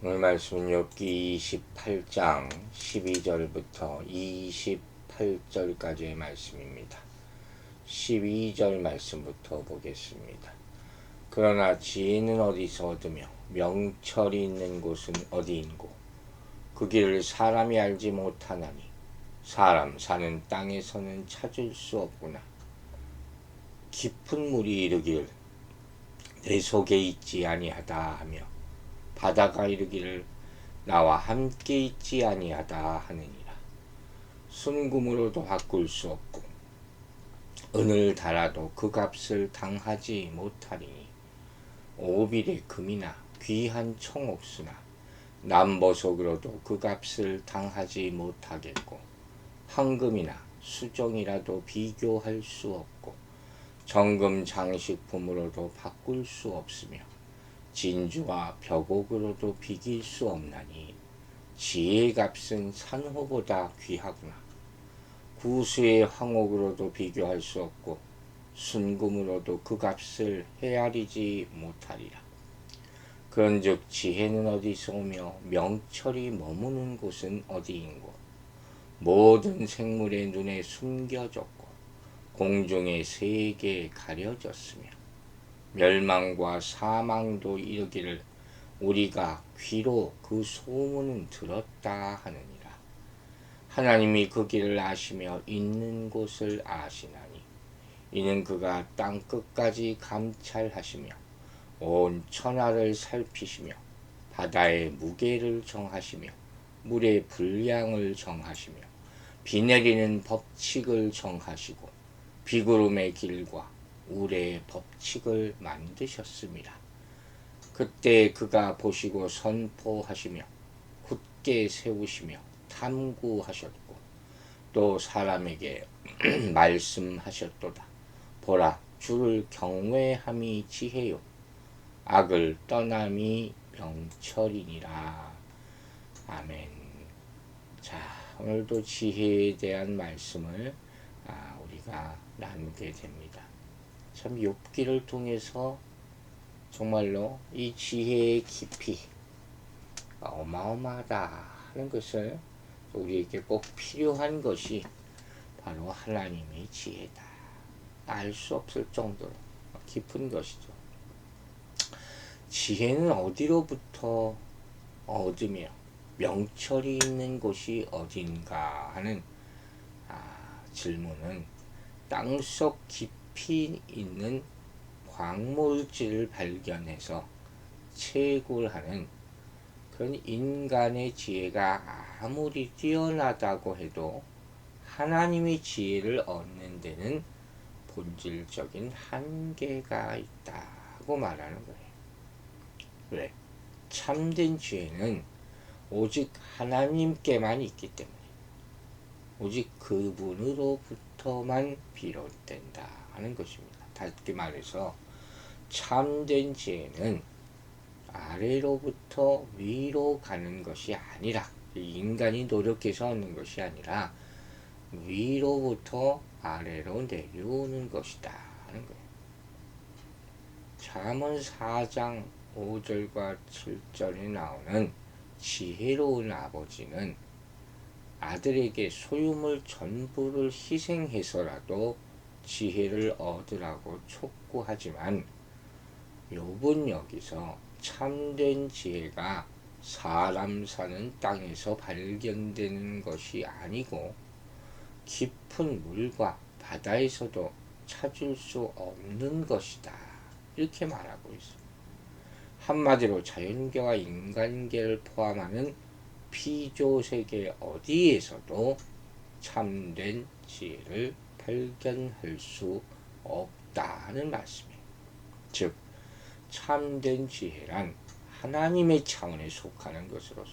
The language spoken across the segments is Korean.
오늘 말씀은 욥기 28장 12절부터 28절까지의 말씀입니다. 12절 말씀부터 보겠습니다. 그러나 지혜는 어디서 얻으며 명철이 있는 곳은 어디인고 그 길을 사람이 알지 못하나니 사람 사는 땅에서는 찾을 수 없구나. 깊은 물이 이르기를 내 속에 있지 아니하다 하며 바다가 이르기를 나와 함께 있지 아니하다 하느니라. 순금으로도 바꿀 수 없고 은을 달아도 그 값을 당하지 못하리니 오빌의 금이나 귀한 청옥수나 남보석으로도 그 값을 당하지 못하겠고 황금이나 수정이라도 비교할 수 없고 정금 장식품으로도 바꿀 수 없으며 진주와 벽옥으로도 비길 수 없나니 지혜의 값은 산호보다 귀하구나. 구수의 황옥으로도 비교할 수 없고 순금으로도 그 값을 헤아리지 못하리라. 그런즉 지혜는 어디서 오며 명철이 머무는 곳은 어디인고 모든 생물의 눈에 숨겨졌고 공중의 새에게 가려졌으며 멸망과 사망도 이르기를 우리가 귀로 그 소문은 들었다 하느니라. 하나님이 그 길을 아시며 있는 곳을 아시나니 이는 그가 땅 끝까지 감찰하시며 온 천하를 살피시며 바다의 무게를 정하시며 물의 분량을 정하시며 비 내리는 법칙을 정하시고 비구름의 길과 우레의 법칙을 만드셨습니다. 그때 그가 보시고 선포하시며 굳게 세우시며 탐구하셨고 또 사람에게 말씀하셨도다. 보라, 주를 경외함이 지혜요 악을 떠남이 명철이니라. 아멘. 자, 오늘도 지혜에 대한 말씀을 우리가 나누게 됩니다. 참 욥기를 통해서 정말로 이 지혜의 깊이 어마어마하다 하는 것을 우리에게 꼭 필요한 것이 바로 하나님의 지혜다. 알 수 없을 정도로 깊은 것이죠. 지혜는 어디로부터 얻으며 명철이 있는 곳이 어딘가 하는 질문은 땅속 깊이 있는 광물질을 발견해서 채굴하는 그런 인간의 지혜가 아무리 뛰어나다고 해도 하나님의 지혜를 얻는 데는 본질적인 한계가 있다고 말하는 거예요. 왜? 참된 지혜는 오직 하나님께만 있기 때문에 오직 그분으로부터만 비롯된다 하는 것입니다. 다시 말해서 참된 지혜는 아래로부터 위로 가는 것이 아니라 인간이 노력해서 얻는 것이 아니라 위로부터 아래로 내려오는 것이다 하는 거예요. 잠언 4장 5절과 7절에 나오는 지혜로운 아버지는 아들에게 소유물 전부를 희생해서라도 지혜를 얻으라고 촉구하지만 욥은 여기서 참된 지혜가 사람 사는 땅에서 발견되는 것이 아니고 깊은 물과 바다에서도 찾을 수 없는 것이다 이렇게 말하고 있습니다. 한마디로 자연계와 인간계를 포함하는 피조세계 어디에서도 참된 지혜를 발견할 수 없다는 말씀이에요. 즉 참된 지혜란 하나님의 차원에 속하는 것으로서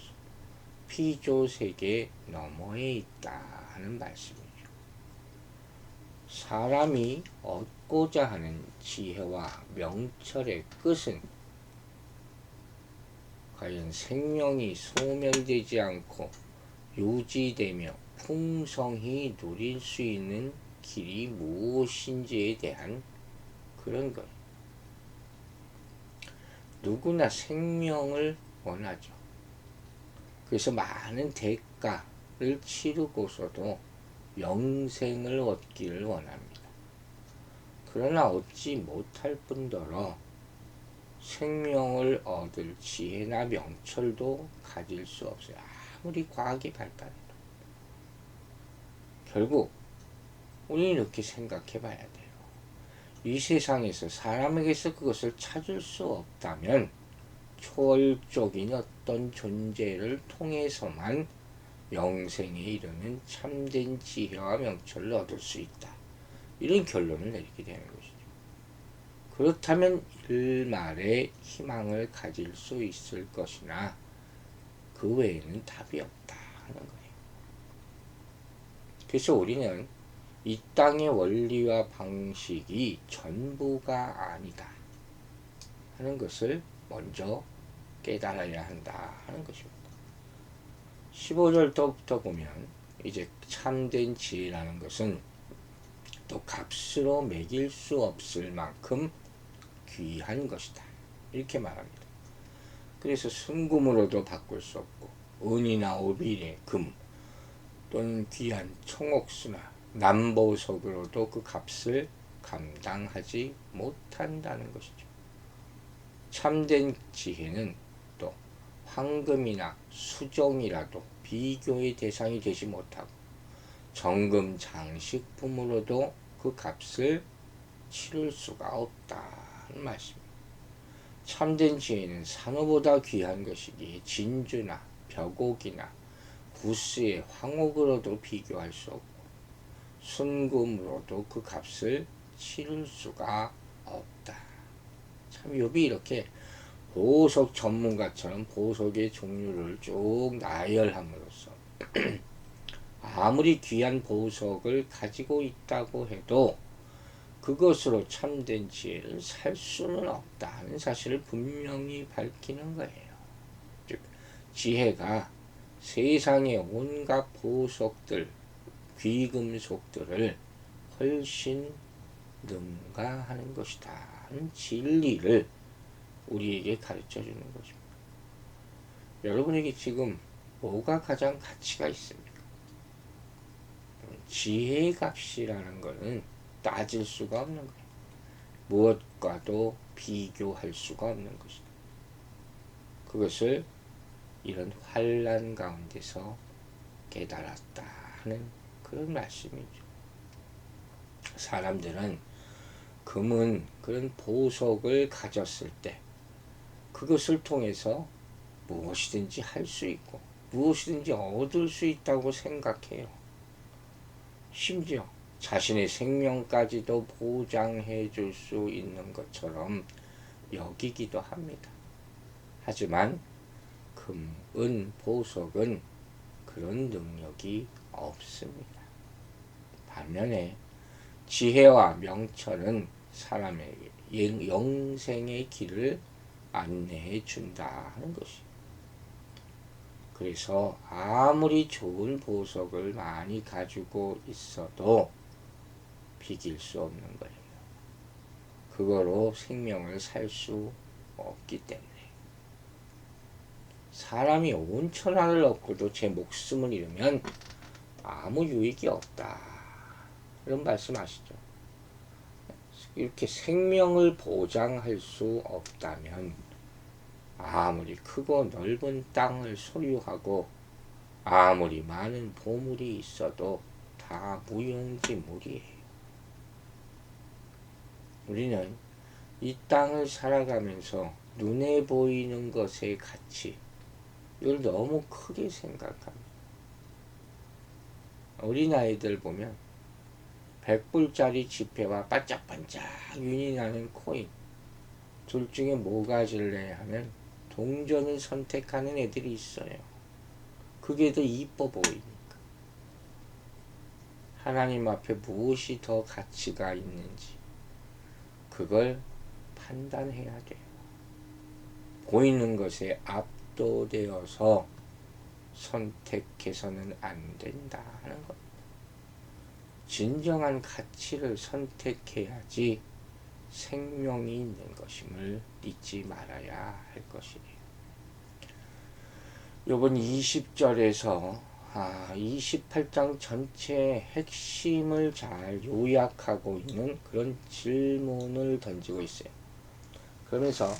피조세계 너머에 있다 하는 말씀이죠. 사람이 얻고자 하는 지혜와 명철의 끝은 과연 생명이 소멸되지 않고 유지되며 풍성히 누릴 수 있는 길이 무엇인지에 대한 그런 거예요. 누구나 생명을 원하죠. 그래서 많은 대가를 치르고서도 영생을 얻기를 원합니다. 그러나 얻지 못할 뿐더러 생명을 얻을 지혜나 명철도 가질 수 없어요. 아무리 과학이 발달해도. 결국 우리는 이렇게 생각해 봐야 돼요. 이 세상에서 사람에게서 그것을 찾을 수 없다면 초월적인 어떤 존재를 통해서만 영생에 이르는 참된 지혜와 명철을 얻을 수 있다. 이런 결론을 내리게 되는 것이죠. 그렇다면 일말의 희망을 가질 수 있을 것이나 그 외에는 답이 없다 하는 거예요. 그래서 우리는 이 땅의 원리와 방식이 전부가 아니다 하는 것을 먼저 깨달아야 한다 하는 것입니다. 15절부터 보면 이제 참된 지혜라는 것은 또 값으로 매길 수 없을 만큼 귀한 것이다. 이렇게 말합니다. 그래서 순금으로도 바꿀 수 없고 은이나 오빌의 금 또는 귀한 청옥수나 남보석으로도 그 값을 감당하지 못한다는 것이죠. 참된 지혜는 또 황금이나 수정이라도 비교의 대상이 되지 못하고 정금 장식품으로도 그 값을 치를 수가 없다는 말씀입니다. 참된 지혜는 산호보다 귀한 것이기에 진주나 벽옥이나 구스의 황옥으로도 비교할 수 없고 순금으로도 그 값을 치를 수가 없다. 참 욥이 이렇게 보석 전문가처럼 보석의 종류를 쭉 나열함으로써 아무리 귀한 보석을 가지고 있다고 해도 그것으로 참된 지혜를 살 수는 없다는 사실을 분명히 밝히는 거예요. 즉 지혜가 세상의 온갖 보석들, 귀금속들을 훨씬 능가하는 것이다 하는 진리를 우리에게 가르쳐 주는 것입니다. 여러분에게 지금 뭐가 가장 가치가 있습니까? 지혜의 값이라는 것은 따질 수가 없는 거예요. 무엇과도 비교할 수가 없는 것이다. 그것을 이런 환난 가운데서 깨달았다 하는 그런 말씀이죠. 사람들은 금은 그런 보석을 가졌을 때 그것을 통해서 무엇이든지 할 수 있고 무엇이든지 얻을 수 있다고 생각해요. 심지어 자신의 생명까지도 보장해 줄 수 있는 것처럼 여기기도 합니다. 하지만 금, 은, 보석은 그런 능력이 없습니다. 반면에 지혜와 명철은 사람에게 영생의 길을 안내해 준다 하는 것이. 그래서 아무리 좋은 보석을 많이 가지고 있어도 비길 수 없는 거예요. 그거로 생명을 살 수 없기 때문에. 사람이 온 천하를 얻고도 제 목숨을 잃으면 아무 유익이 없다. 이런 말씀 아시죠? 이렇게 생명을 보장할 수 없다면 아무리 크고 넓은 땅을 소유하고 아무리 많은 보물이 있어도 다 무용지물이에요. 우리는 이 땅을 살아가면서 눈에 보이는 것의 가치, 이걸 너무 크게 생각합니다. 어린아이들 보면 100불짜리 지폐와 반짝반짝 윤이 나는 코인, 둘 중에 뭐 가질래 하면 동전을 선택하는 애들이 있어요. 그게 더 이뻐 보이니까. 하나님 앞에 무엇이 더 가치가 있는지 그걸 판단해야 돼요. 보이는 것에 압도되어서 선택해서는 안 된다 하는 겁니다. 진정한 가치를 선택해야지 생명이 있는 것임을 잊지 말아야 할 것이에요. 요번 20절에서 28장 전체의 핵심을 잘 요약하고 있는 그런 질문을 던지고 있어요. 그러면서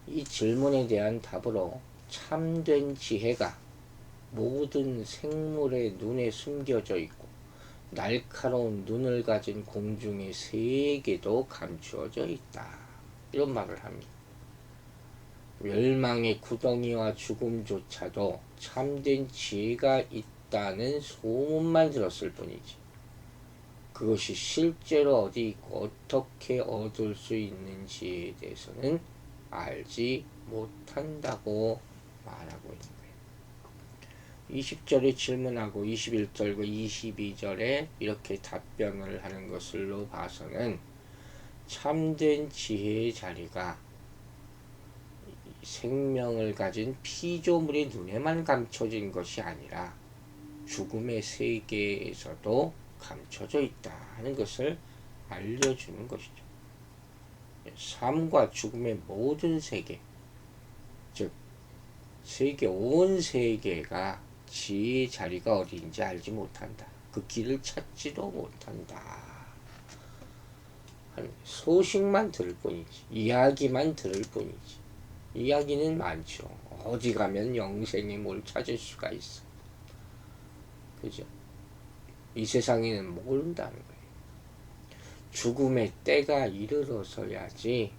이 질문에 대한 답으로 참된 지혜가 모든 생물의 눈에 숨겨져 있고 날카로운 눈을 가진 공중의 새에게도 감추어져 있다. 이런 말을 합니다. 멸망의 구덩이와 죽음조차도 참된 지혜가 있다는 소문만 들었을 뿐이지 그것이 실제로 어디 있고 어떻게 얻을 수 있는지에 대해서는 알지 못한다고 말하고 있는 거예요. 20절에 질문하고 21절과 22절에 이렇게 답변을 하는 것으로 봐서는 참된 지혜의 자리가 생명을 가진 피조물의 눈에만 감춰진 것이 아니라 죽음의 세계에서도 감춰져 있다는 것을 알려주는 것이죠. 삶과 죽음의 모든 세계, 즉 세계 온 세계가 지혜의 자리가 어디인지 알지 못한다. 그 길을 찾지도 못한다. 소식만 들을 뿐이지, 이야기만 들을 뿐이지. 이야기는 많죠. 어디 가면 영생에 뭘 찾을 수가 있어. 그죠? 이 세상에는 모른다는 거예요. 죽음의 때가 이르러서야지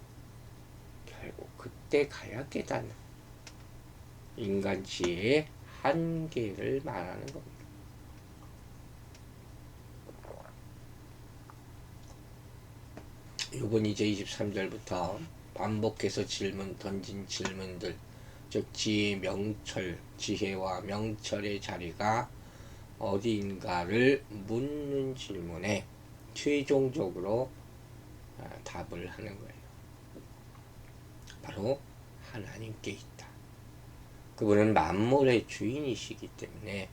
결국 그때 가야 깨닫는 인간 지혜의 한계를 말하는 겁니다. 이번 이제 23절부터 반복해서 던진 질문들, 즉 지혜와 명철의 자리가 어디인가를 묻는 질문에 최종적으로 답을 하는 거예요. 바로 하나님께 있다. 그분은 만물의 주인이시기 때문에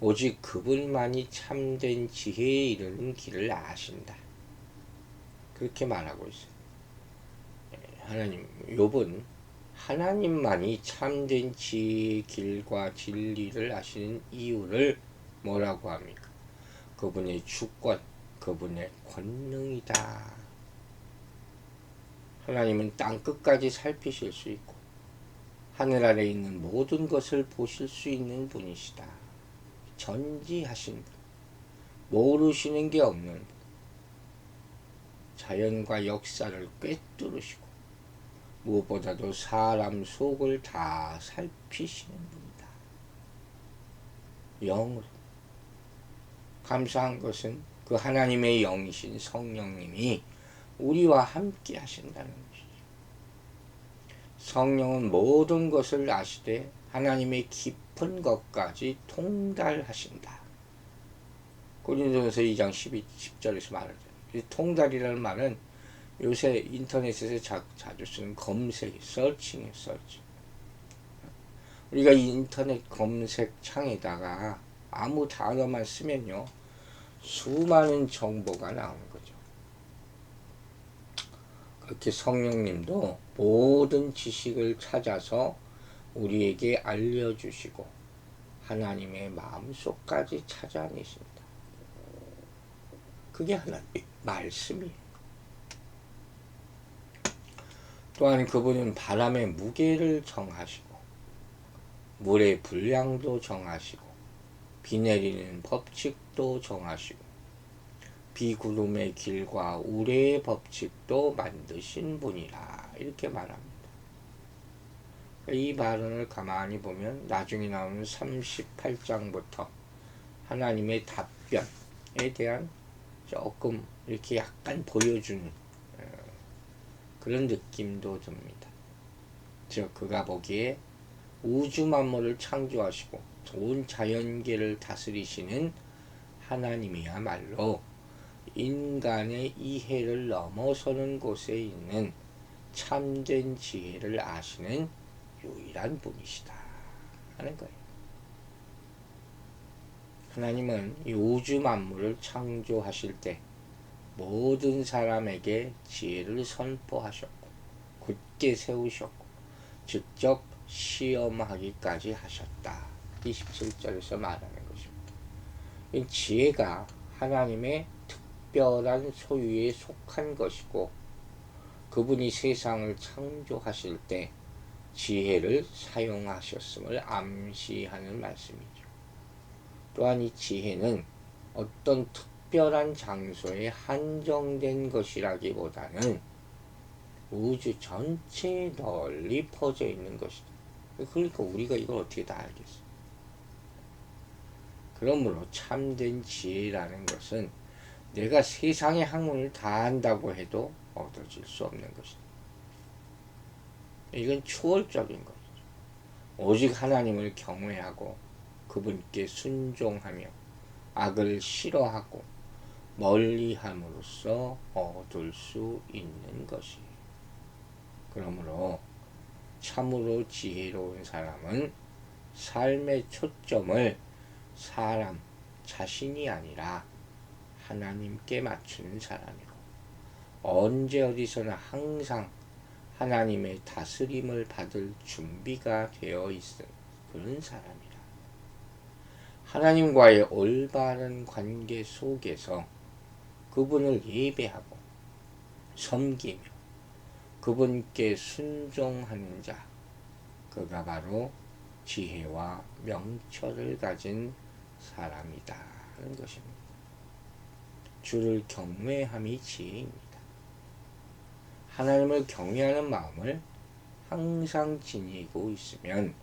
오직 그분만이 참된 지혜에 이르는 길을 아신다. 그렇게 말하고 있어요. 욥은 하나님만이 참된 지혜의 길과 진리를 아시는 이유를 뭐라고 합니까? 그분의 주권, 그분의 권능이다. 하나님은 땅 끝까지 살피실 수 있고 하늘 아래 있는 모든 것을 보실 수 있는 분이시다. 전지하신 분, 모르시는 게 없는 분, 자연과 역사를 꿰뚫으시고 무엇보다도 사람 속을 다 살피시는 분이다. 영으로. 감사한 것은 그 하나님의 영이신 성령님이 우리와 함께 하신다는 것이죠. 성령은 모든 것을 아시되 하나님의 깊은 것까지 통달하신다. 고린도전서 2장 10절에서 말하죠. 이 통달이라는 말은 요새 인터넷에서 자주 쓰는 검색, 서칭이에요. 서칭. 우리가 인터넷 검색 창에다가 아무 단어만 쓰면요 수많은 정보가 나오는 거죠. 그렇게 성령님도 모든 지식을 찾아서 우리에게 알려주시고 하나님의 마음속까지 찾아내신다. 그게 하나님의 말씀이에요. 또한 그분은 바람의 무게를 정하시고 물의 분량도 정하시고 비 내리는 법칙도 정하시고 비구름의 길과 우레의 법칙도 만드신 분이라 이렇게 말합니다. 이 발언을 가만히 보면 나중에 나오는 38장부터 하나님의 답변에 대한 조금 이렇게 약간 보여주는 그런 느낌도 듭니다. 즉 그가 보기에 우주 만물을 창조하시고 온 자연계를 다스리시는 하나님이야말로 인간의 이해를 넘어서는 곳에 있는 참된 지혜를 아시는 유일한 분이시다 하는 거예요. 하나님은 이 우주 만물을 창조하실 때 모든 사람에게 지혜를 선포하셨고 굳게 세우셨고 직접 시험하기까지 하셨다. 27절에서 말하는 것입니다. 이 지혜가 하나님의 특별한 소유에 속한 것이고, 그분이 세상을 창조하실 때 지혜를 사용하셨음을 암시하는 말씀이죠. 또한 이 지혜는 어떤 특별한 장소에 한정된 것이라기보다는 우주 전체에 널리 퍼져 있는 것이다. 그러니까 우리가 이걸 어떻게 다 알겠어? 그러므로 참된 지혜라는 것은 내가 세상의 학문을 다 안다고 해도 얻어질 수 없는 것이다. 이건 초월적인 것이죠. 오직 하나님을 경외하고 그분께 순종하며 악을 싫어하고 멀리함으로써 얻을 수 있는 것이에요. 그러므로 참으로 지혜로운 사람은 삶의 초점을 사람 자신이 아니라 하나님께 맞추는 사람이고, 언제 어디서나 항상 하나님의 다스림을 받을 준비가 되어 있는 그런 사람이라. 하나님과의 올바른 관계 속에서 그분을 예배하고 섬기며 그분께 순종하는 자, 그가 바로 지혜와 명철을 가진 사람이다 하는 것입니다. 주를 경외함이 지혜입니다. 하나님을 경외하는 마음을 항상 지니고 있으면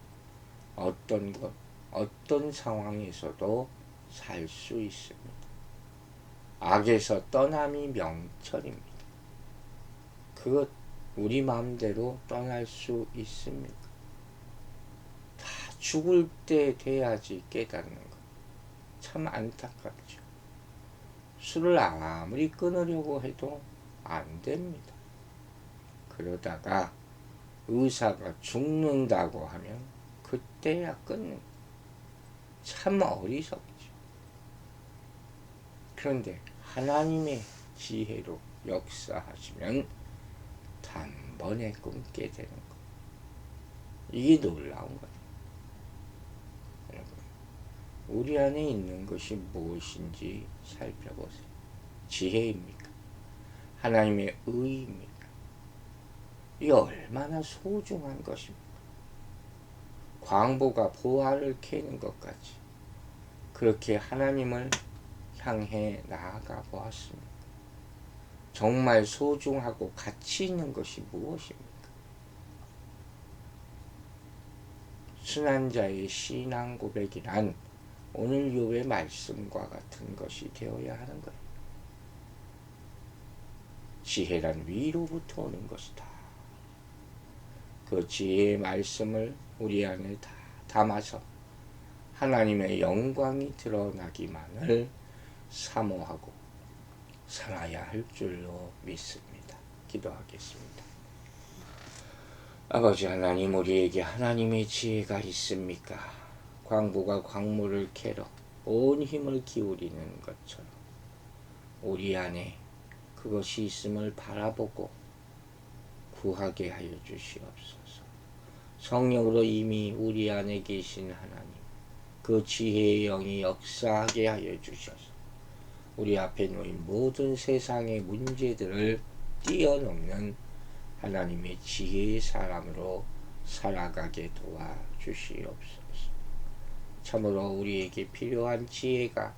어떤 상황에서도 살 수 있습니다. 악에서 떠남이 명철입니다. 그것 우리 마음대로 떠날 수 있습니까? 다 죽을 때 돼야지 깨닫는 것. 참 안타깝죠. 술을 아무리 끊으려고 해도 안 됩니다. 그러다가 의사가 죽는다고 하면 그때야 끊는. 참 어리석죠. 그런데 하나님의 지혜로 역사하시면 단번에 끊게 되는 것. 이게 놀라운 거예요. 여러분, 우리 안에 있는 것이 무엇인지 살펴보세요. 지혜입니까? 하나님의 의입니까? 이게 얼마나 소중한 것입니까? 광보가 보화를 캐는 것 같이 그렇게 하나님을 향해 나아가 보았습니다. 정말 소중하고 가치 있는 것이 무엇입니까? 순환자의 신앙 고백이란 오늘 욥의 말씀과 같은 것이 되어야 하는 거예요. 지혜란 위로부터 오는 것이다. 그 지혜의 말씀을 우리 안에 다 담아서 하나님의 영광이 드러나기만을 사모하고 살아야 할 줄로 믿습니다. 기도하겠습니다. 아버지 하나님, 우리에게 하나님의 지혜가 있습니까? 광부가 광물을 캐러 온 힘을 기울이는 것처럼 우리 안에 그것이 있음을 바라보고 구하게 하여 주시옵소서. 성령으로 이미 우리 안에 계신 하나님, 그 지혜의 영이 역사하게 하여 주셔서 우리 앞에 놓인 모든 세상의 문제들을 뛰어넘는 하나님의 지혜의 사람으로 살아가게 도와주시옵소서. 참으로 우리에게 필요한 지혜가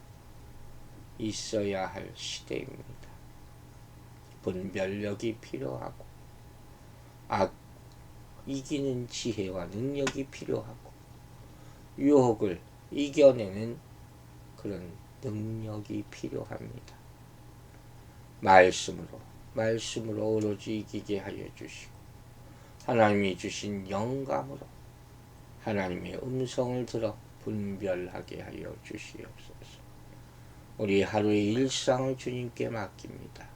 있어야 할 시대입니다. 분별력이 필요하고 악 이기는 지혜와 능력이 필요하고 유혹을 이겨내는 그런 능력이 필요합니다. 말씀으로 오로지 이기게 하여 주시고 하나님이 주신 영감으로 하나님의 음성을 들어 분별하게 하여 주시옵소서. 우리 하루의 일상을 주님께 맡깁니다.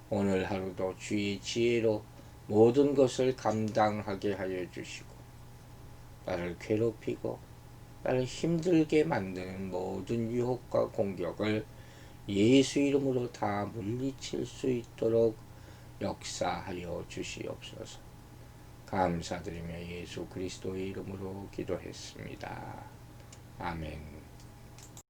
오늘 하루도 주의 지혜로 모든 것을 감당하게 하여 주시고 나를 괴롭히고 나를 힘들게 만드는 모든 유혹과 공격을 예수 이름으로 다 물리칠 수 있도록 역사하여 주시옵소서. 감사드리며 예수 그리스도의 이름으로 기도했습니다. 아멘.